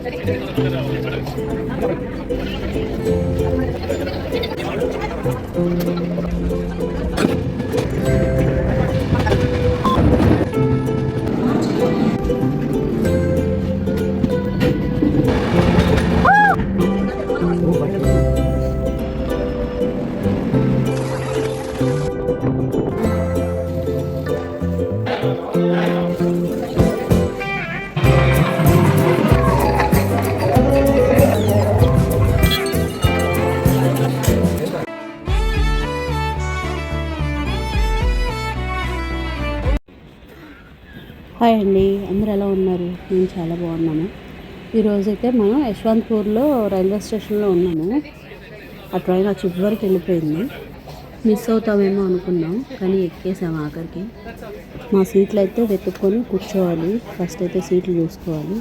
Hi అండి, అందరూ ఎలా ఉన్నారు? మేము చాలా బాగున్నాము. ఈరోజైతే మనం యశ్వంత్పూర్లో రైల్వే స్టేషన్లో ఉన్నాము. ఆ ట్రైన్ ఆ చివరి వరకు వెళ్ళిపోయింది. మిస్ అవుతామేమో అనుకున్నాం, కానీ ఎక్కేసాము ఆఖరికి. మా సీట్లు అయితే వెతుక్కొని కూర్చోవాలి. ఫస్ట్ అయితే సీట్లు చూసుకోవాలి.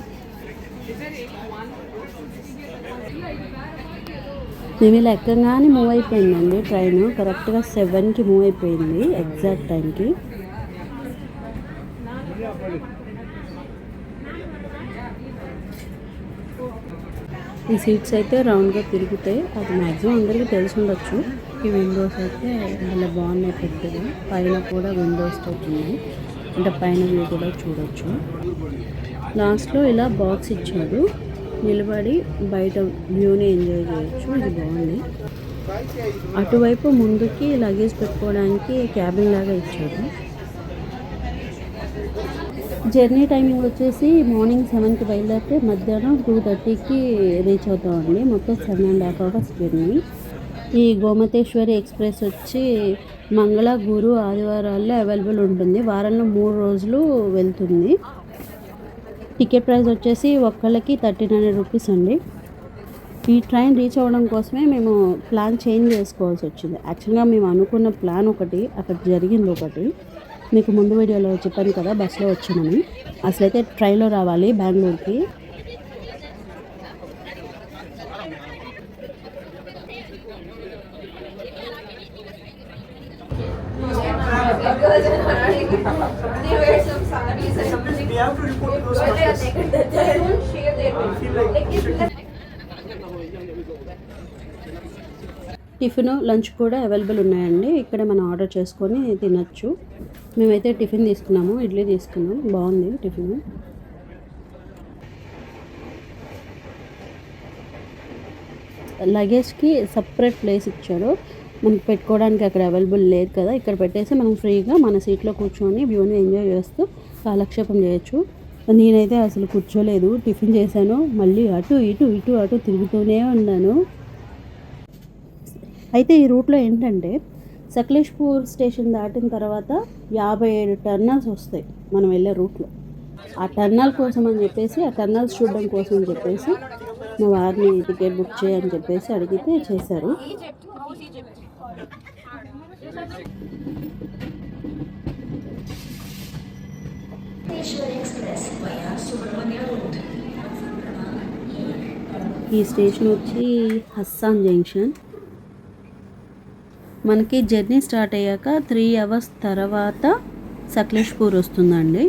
మేము ఇలా ఎక్కగానే మూవ్ అయిపోయిందండి ట్రైన్. కరెక్ట్గా 7కి మూవ్ అయిపోయింది, ఎగ్జాక్ట్ టైంకి. ఈ సీట్స్ అయితే రౌండ్గా తిరుగుతాయి. అది మ్యాక్సిమం అందరికీ తెలిసి ఉండొచ్చు. ఈ విండోస్ అయితే చాలా బాగున్నాయి, పెద్దగా. పైన కూడా విండోస్ ఉంది, అంటే పైన వ్యూ కూడా చూడొచ్చు. లాస్ట్లో ఇలా బాక్స్ ఇచ్చాడు, నిలబడి బయట వ్యూని ఎంజాయ్ చేయొచ్చు. ఇది బాగుంది. అటువైపు ముందుకి లగేజ్ పెట్టుకోవడానికి క్యాబిన్ లాగా ఇచ్చాడు. జర్నీ టైమింగ్ వచ్చేసి మార్నింగ్ 7కి బయలుదేరితే మధ్యాహ్నం 2:30కి రీచ్ అవుతామండి. మొత్తం 7.5 hours జర్నీ. ఈ గోమతేశ్వరి ఎక్స్ప్రెస్ వచ్చి మంగళ, గురు, ఆదివారాల్లో అవైలబుల్ ఉంటుంది. వారంలో 3 రోజులు వెళ్తుంది. టికెట్ ప్రైస్ వచ్చేసి ఒక్కళ్ళకి 1,300 రూపీస్ అండి. ఈ ట్రైన్ రీచ్ అవ్వడం కోసమే మేము ప్లాన్ చేంజ్ చేసుకోవాల్సి వచ్చింది. యాక్చువల్గా మేము అనుకున్న ప్లాన్ ఒకటి, అక్కడ జరిగింది ఒకటి. మీకు ముందు వీడియోలో చెప్పాను కదా, బస్సులో వచ్చామని. అసలైతే ట్రైన్లో రావాలి బెంగళూరుకి. టిఫిన్, లంచ్ కూడా అవైలబుల్ ఉన్నాయండి. ఇక్కడ మనం ఆర్డర్ చేసుకొని తినచ్చు. మేమైతే టిఫిన్ తీసుకున్నాము, ఇడ్లీ తీసుకున్నాం. బాగుంది టిఫిన్. లగేజ్కి సపరేట్ ప్లేస్ ఇచ్చాడు. మనకి పెట్టుకోవడానికి అక్కడ అవైలబుల్ లేదు కదా, ఇక్కడ పెట్టేసి మనం ఫ్రీగా మన సీట్లో కూర్చొని వ్యూని ఎంజాయ్ చేస్తూ కాలక్షేపం చేయొచ్చు. నేనైతే అసలు కూర్చోలేదు, టిఫిన్ చేశాను. మళ్ళీ అటు ఇటు ఇటు అటు తిరుగుతూనే ఉన్నాను. అయితే ఈ రూట్లో ఏంటంటే సకలేష్పూర్ స్టేషన్ దాటిన తర్వాత 57 టర్నల్స్ వస్తాయి మనం వెళ్ళే రూట్లో. ఆ టర్నల్ కోసం అని చెప్పేసి, ఆ టర్నల్స్ చూడడం కోసం అని చెప్పేసి మా వారిని టికెట్ బుక్ చేయని చెప్పేసి అడిగితే చేశారు. ఈ స్టేషన్ వచ్చి హస్సాన్ జంక్షన్. మనకి జర్నీ స్టార్ట్ అయ్యాక 3 hours తర్వాత సకలేష్పూర్ వస్తుందండి.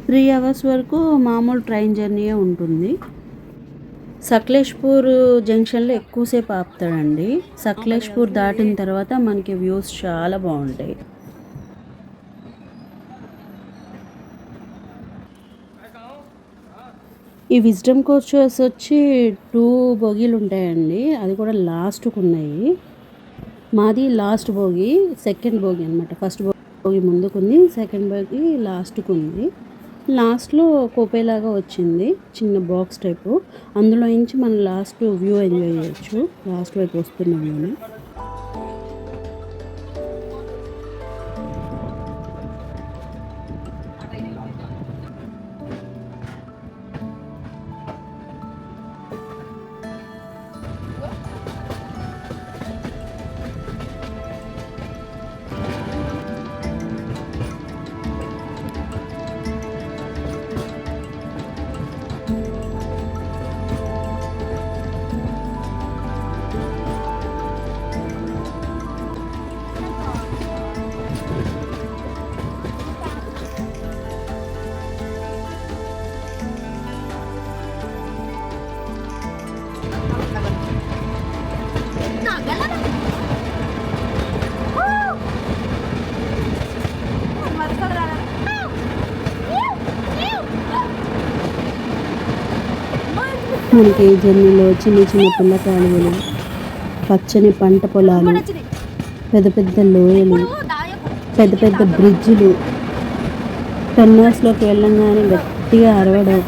3 hours వరకు మామూలు ట్రైన్ జర్నీయే ఉంటుంది. సకలేష్పూర్ జంక్షన్లో ఎక్కువసేపు ఆపుతాడండి. సకలేష్పూర్ దాటిన తర్వాత మనకి వ్యూస్ చాలా బాగుంటాయి. ఈ విజ్డమ్ కోచెస్ వచ్చి 2 బోగీలు ఉంటాయండి. అది కూడా లాస్ట్కు ఉన్నాయి. మాది లాస్ట్ బోగి, సెకండ్ బోగి అనమాట. ఫస్ట్ బోగి ముందుకుంది, సెకండ్ బోగి లాస్ట్కు ఉంది. లాస్ట్లో కోపేలాగా వచ్చింది, చిన్న బాక్స్ టైపు. అందులో నుంచి మనం లాస్ట్ వ్యూ ఎంజాయ్ చేయొచ్చు. లాస్ట్ వైపు వస్తున్నాం నేను. మనకి జర్నీలో చిన్న చిన్న పుల్ల కాలువలు, పచ్చని పంట పొలాలు, పెద్ద పెద్ద లోయలు, పెద్ద పెద్ద బ్రిడ్జిలు, టన్నర్స్లోకి వెళ్ళంగానే గట్టిగా అరవడం,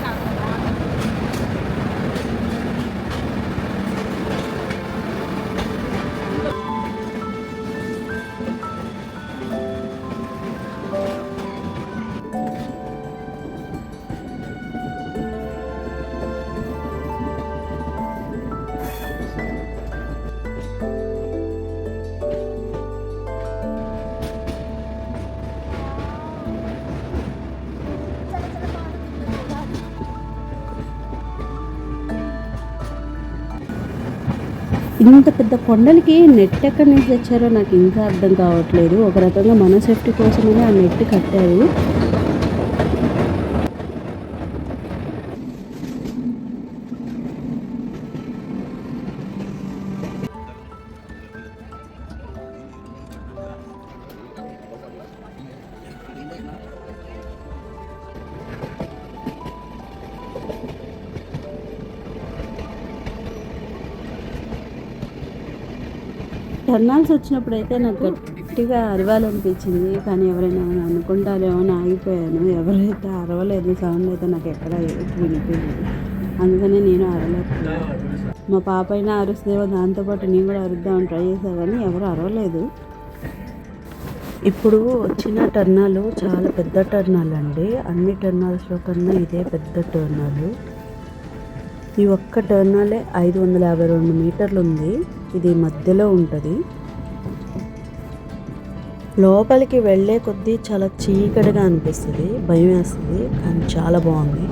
ఇంత పెద్ద కొండలకి నెట్ ఎక్కడి నుంచి తెచ్చారో నాకు ఇంకా అర్థం కావట్లేదు. ఒక రకంగా మన సేఫ్టీ కోసమని ఆ నెట్ కట్టారు. టర్నాల్స్ వచ్చినప్పుడు అయితే నాకు గట్టిగా అరవాలనిపించింది, కానీ ఎవరైనా అనుకుంటారేమో అని ఆగిపోయాను. ఎవరైతే అరవలేదు, సౌండ్ అయితే నాకు ఎక్కడ వినిపించలేదు, అందుకనే నేను అరవలేకపోయాను. మా పాప అయినా అరుస్తుందేమో దాంతోపాటు నేను కూడా అరుద్దామని ట్రై చేశాను, కానీ ఎవరు అరవలేదు. ఇప్పుడు వచ్చిన టర్నాలు చాలా పెద్ద టర్నాలు అండి. అన్ని టర్నాల్స్లో కన్నా ఇదే పెద్ద టర్నాలు. ఈ ఒక్క టర్నాలే 552 మీటర్లు ఉంది. ఇది మధ్యలో ఉంటుంది. లోపలికి వెళ్ళే కొద్దీ చాలా చీకటిగా అనిపిస్తుంది, భయం వేస్తుంది, కానీ చాలా బాగుంది.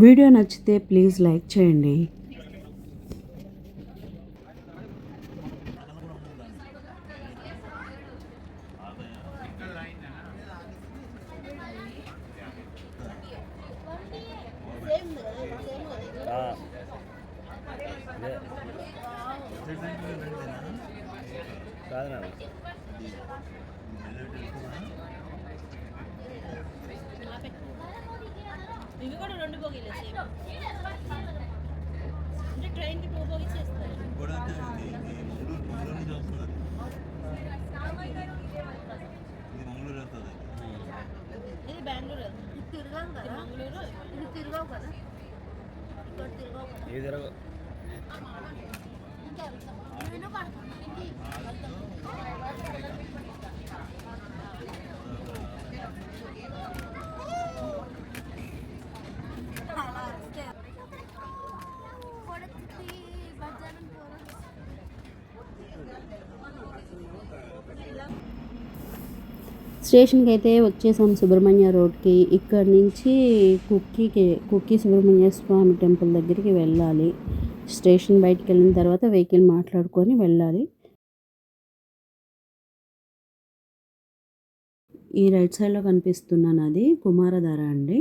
వీడియో నచ్చితే ప్లీజ్ లైక్ చేయండి. ఇవి కూడా 2 బోగీలే సేమ్. అంటే ట్రైన్కి 2 బోగీస్ చేస్తారు. ఇది బెంగళూరు, ఇది తిరగాం కదా, మంగళూరు ఇది తిరగావు కదా, ఇక్కడ తిరగావు కదా, ఇది తిరగ ఇంకా నేను పడతాను. స్టేషన్కి అయితే వచ్చేసాం సుబ్రహ్మణ్య రోడ్కి. ఇక్కడ నుంచి కుక్కి సుబ్రహ్మణ్య స్వామి టెంపుల్ దగ్గరికి వెళ్ళాలి. స్టేషన్ బయటికి వెళ్ళిన తర్వాత వెహికల్ మాట్లాడుకొని వెళ్ళాలి. ఈ రైట్ సైడ్లో కనిపిస్తున్న నది కుమారధార అండి.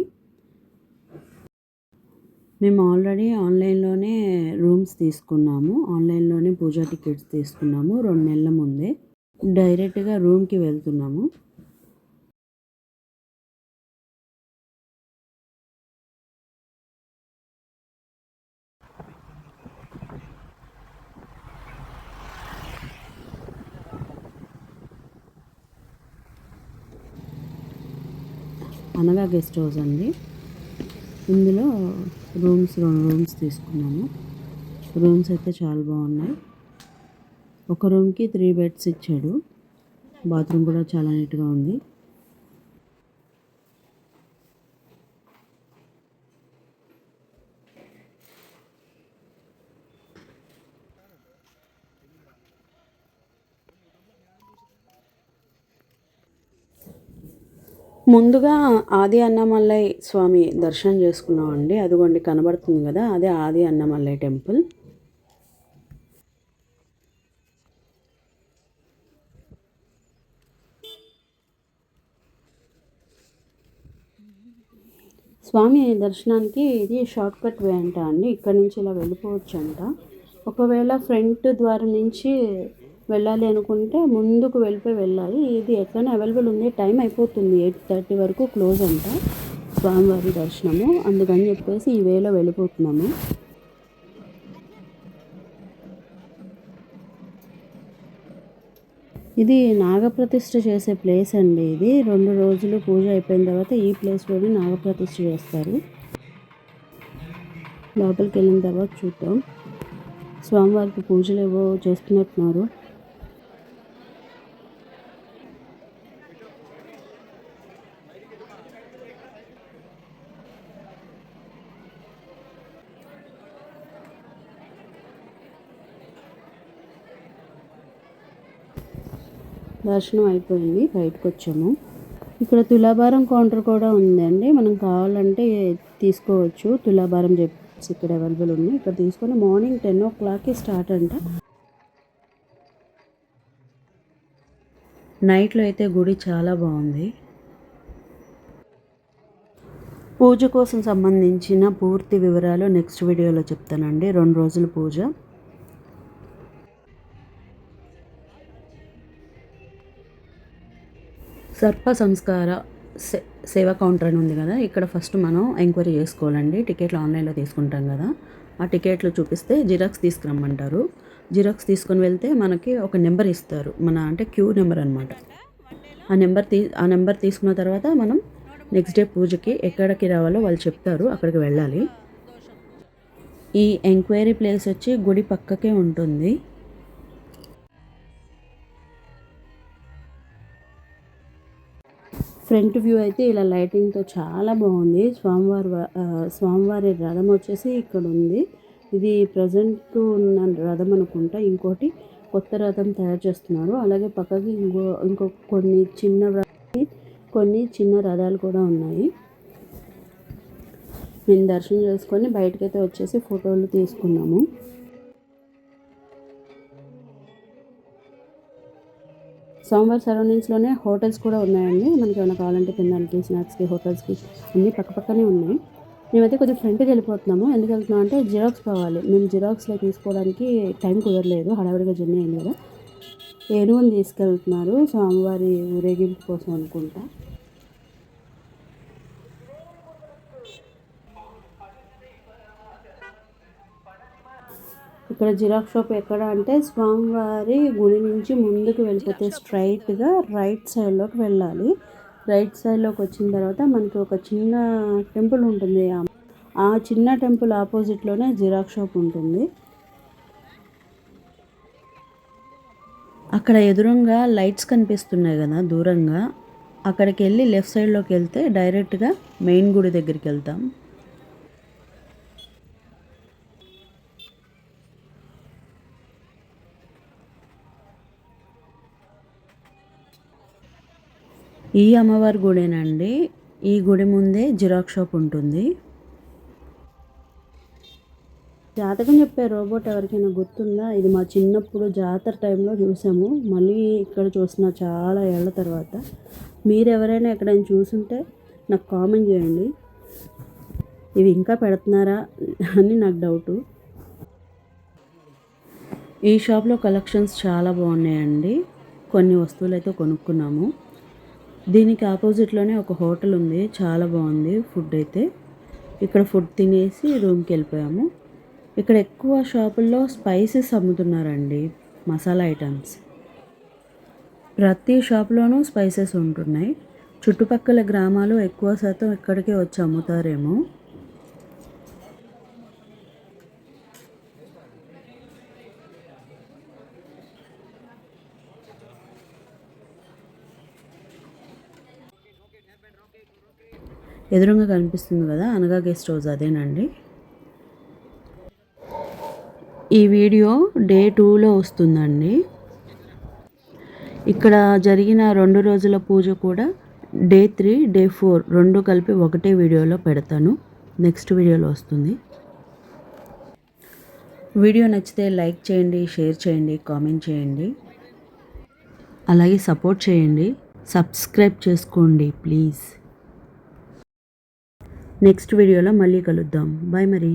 మేము ఆల్రెడీ ఆన్లైన్లోనే రూమ్స్ తీసుకున్నాము. ఆన్లైన్లోనే పూజా టికెట్స్ తీసుకున్నాము 2 నెలల ముందే. డైరెక్ట్గా రూమ్కి వెళ్తున్నాము. అనగా గెస్ట్ హౌస్ అండి. ఇందులో 2 రూమ్స్ తీసుకున్నాము. రూమ్స్ అయితే చాలా బాగున్నాయి. ఒక రూమ్కి 3 బెడ్స్ ఇచ్చాడు. బాత్రూమ్ కూడా చాలా నీట్గా ఉంది. ముందుగా ఆది అన్నమలై స్వామి దర్శనం చేసుకున్నామండి. అదిగోండి కనబడుతుంది కదా, అదే ఆది అన్నమలై టెంపుల్. స్వామి దర్శనానికి ఇది షార్ట్ కట్ వే అంట అండి. ఇక్కడ నుంచి ఇలా వెళ్ళిపోవచ్చు అంట. ఒకవేళ ఫ్రంట్ ద్వారం నుంచి వెళ్ళాలి అనుకుంటే ముందుకు వెళ్ళాలి. ఇది ఎట్లనే అవైలబుల్ ఉంది. టైం అయిపోతుంది, 8:30 వరకు క్లోజ్ అంట స్వామివారి దర్శనము. అందుకని చెప్పేసి ఈ వేలో వెళ్ళిపోతున్నాము. ఇది నాగప్రతిష్ఠ చేసే ప్లేస్ అండి. ఇది 2 రోజులు పూజ అయిపోయిన తర్వాత ఈ ప్లేస్లోనే నాగప్రతిష్ఠ చేస్తారు. లోపలికి వెళ్ళిన తర్వాత చూద్దాం. స్వామివారికి పూజలు ఏవో చేస్తున్నట్టున్నారు. దర్శనం అయిపోయింది, బయటకు వచ్చాము. ఇక్కడ తులాభారం కౌంటర్ కూడా ఉందండి. మనం కావాలంటే తీసుకోవచ్చు. తులాభారం చెప్పేసి ఇక్కడ అవైలబుల్ ఉంది. ఇక్కడ తీసుకొని మార్నింగ్ 10 o'clockకి స్టార్ట్ అంట. నైట్లో అయితే గుడి చాలా బాగుంది. పూజ కోసం సంబంధించిన పూర్తి వివరాలు నెక్స్ట్ వీడియోలో చెప్తానండి. 2 రోజుల పూజ. సర్ప సంస్కార సేవా కౌంటర్ అని ఉంది కదా, ఇక్కడ ఫస్ట్ మనం ఎంక్వైరీ చేసుకోవాలండి. టికెట్లు ఆన్లైన్లో తీసుకుంటాం కదా, ఆ టికెట్లు చూపిస్తే జిరాక్స్ తీసుకురమ్మంటారు. జిరాక్స్ తీసుకొని వెళ్తే మనకి ఒక నెంబర్ ఇస్తారు, అంటే క్యూ నెంబర్ అనమాట. ఆ నెంబర్ తీసుకున్న తర్వాత మనం నెక్స్ట్ డే పూజకి ఎక్కడికి రావాలో వాళ్ళు చెప్తారు, అక్కడికి వెళ్ళాలి. ఈ ఎంక్వైరీ ప్లేస్ వచ్చి గుడి పక్కకే ఉంటుంది. ఫ్రంట్ వ్యూ అయితే ఇలా లైటింగ్తో చాలా బాగుంది. స్వామివారి రథం వచ్చేసి ఇక్కడ ఉంది. ఇది ప్రజెంట్ ఉన్న రథం అనుకుంటా. ఇంకోటి కొత్త రథం తయారు చేస్తున్నారు. అలాగే పక్కకి ఇంకో కొన్ని చిన్న రథాలు కూడా ఉన్నాయి. మేము దర్శనం చేసుకొని బయటకైతే వచ్చేసి ఫోటోలు తీసుకున్నాము. స్వామివారి సరౌండింగ్స్లోనే హోటల్స్ కూడా ఉన్నాయండి. మనకి ఏమైనా కావాలంటే తినడానికి, స్నాక్స్కి, హోటల్స్కి అన్నీ పక్కనే ఉన్నాయి. మేమైతే కొంచెం ఫ్రంట్కి వెళ్ళిపోతున్నాము. ఎందుకు వెళ్తున్నాం అంటే జిరాక్స్ కావాలి. మేము జిరాక్స్లో తీసుకోవడానికి టైం కుదరలేదు, హడావిడిగా జర్నీ అయింది కదా. ఏనుగుని తీసుకెళ్తున్నారు స్వామివారి ఊరేగింపు కోసం అనుకుంటా. ఇక్కడ జిరాక్స్ షాప్ ఎక్కడ అంటే స్వామివారి గుడి నుంచి ముందుకు వెళ్ళిపోతే స్ట్రైట్గా రైట్ సైడ్లోకి వెళ్ళాలి. రైట్ సైడ్లోకి వచ్చిన తర్వాత మనకి ఒక చిన్న టెంపుల్ ఉంటుంది. ఆ చిన్న టెంపుల్ ఆపోజిట్లోనే జిరాక్స్ షాప్ ఉంటుంది. అక్కడ ఎదురుగా లైట్స్ కనిపిస్తున్నాయి కదా దూరంగా, అక్కడికి వెళ్ళి లెఫ్ట్ సైడ్లోకి వెళ్తే డైరెక్ట్గా మెయిన్ గుడి దగ్గరికి వెళ్తాం. ఈ అమ్మవారి గుడేనండి. ఈ గుడి ముందే జిరాక్స్ షాప్ ఉంటుంది. జాతకం చెప్పే రోబోట్ ఎవరికైనా గుర్తుందా? ఇది మా చిన్నప్పుడు జాతర టైంలో చూసాము. మళ్ళీ ఇక్కడ చూసిన చాలా ఏళ్ల తర్వాత. మీరు ఎవరైనా ఎక్కడైనా చూసుంటే నాకు కామెంట్ చేయండి. ఇవి ఇంకా పెడుతున్నారా అని నాకు డౌటు. ఈ షాప్లో కలెక్షన్స్ చాలా బాగున్నాయండి. కొన్ని వస్తువులు అయితే కొనుక్కున్నాము. దీనికి ఆపోజిట్లోనే ఒక హోటల్ ఉంది, చాలా బాగుంది ఫుడ్ అయితే. ఇక్కడ ఫుడ్ తినేసి రూమ్కి వెళ్ళిపోయాము. ఇక్కడ ఎక్కువ షాపుల్లో స్పైసెస్ అమ్ముతున్నారండి, మసాలా ఐటమ్స్. ప్రతి షాప్లోనూ స్పైసెస్ ఉంటున్నాయి. చుట్టుపక్కల గ్రామాలు ఎక్కువ శాతం ఇక్కడికే వచ్చి అమ్ముతారేమో. ఎదురుగా కనిపిస్తుంది కదా అనగా గెస్ట్ హౌస్, అదేనండి. ఈ వీడియో డే 2లో వస్తుందండి. ఇక్కడ జరిగిన 2 రోజుల పూజ కూడా డే 3, డే 4 2 కలిపి ఒకటే వీడియోలో పెడతాను. నెక్స్ట్ వీడియోలో వస్తుంది. వీడియో నచ్చితే లైక్ చేయండి, షేర్ చేయండి, కామెంట్ చేయండి, అలాగే సపోర్ట్ చేయండి. సబ్స్క్రైబ్ చేసుకోండి ప్లీజ్. నెక్స్ట్ వీడియోలో మళ్ళీ కలుద్దాం. బాయ్ మరి.